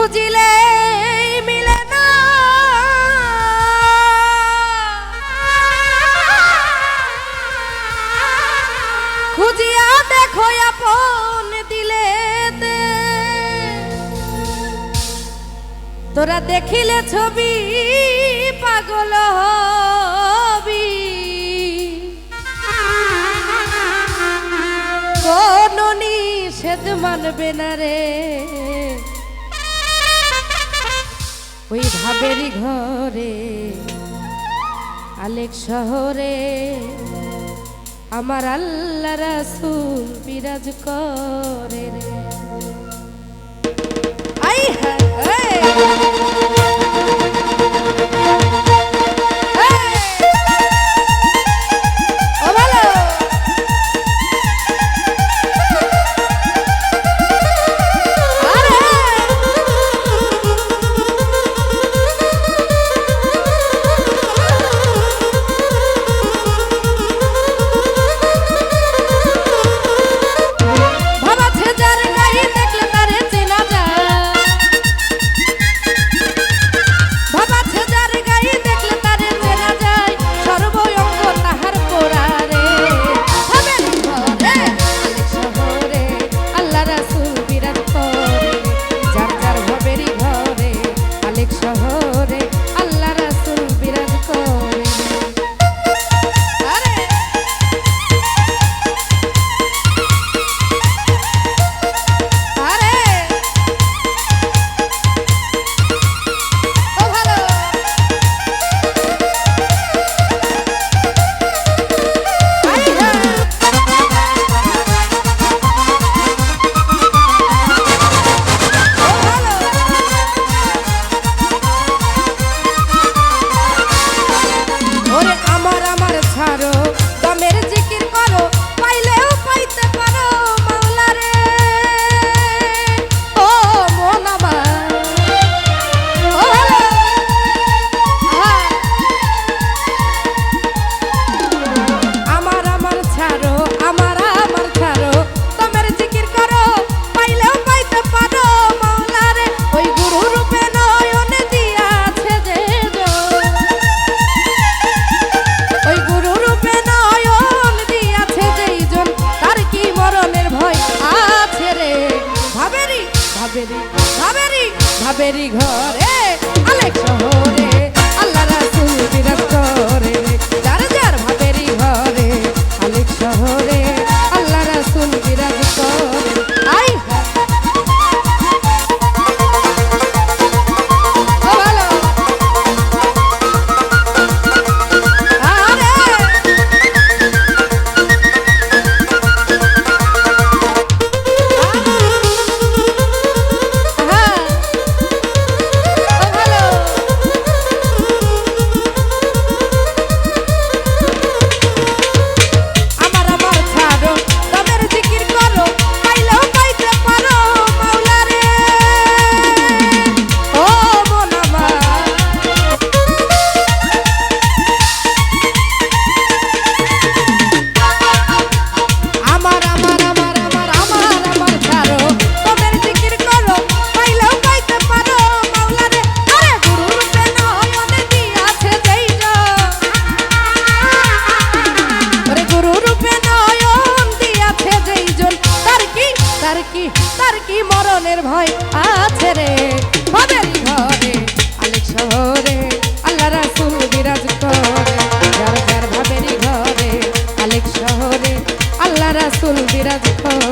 খুঁজিলে মিলে না, খুঁজিয়া দেখো আপন দিলে, তোরা দেখিলে ছবি পাগল হবি, কোন নিষেধ মানবে না রে। ওই ভাবেরই ঘরে আলেক শহরে আমার আল্লাহ রাসূল বিরাজ করে রে। আই হ্যাঁ ভাবেরি ঘরে আলেক শহরে আল্লাহ রাসূল বিরাজ করে, যার যার ভাবেরি ঘরে আলেক শহরে আল্লাহ রাসূল বিরাজ করে। আই তার কি মরণের ভয় আছে রে। ভাবেরি ঘরে আলেক শহরে আল্লাহ রাসূল বিরাজ করে, যার যার ভাবেরি ঘরে আলেক শহরে আল্লাহ রাসূল বিরাজ করে।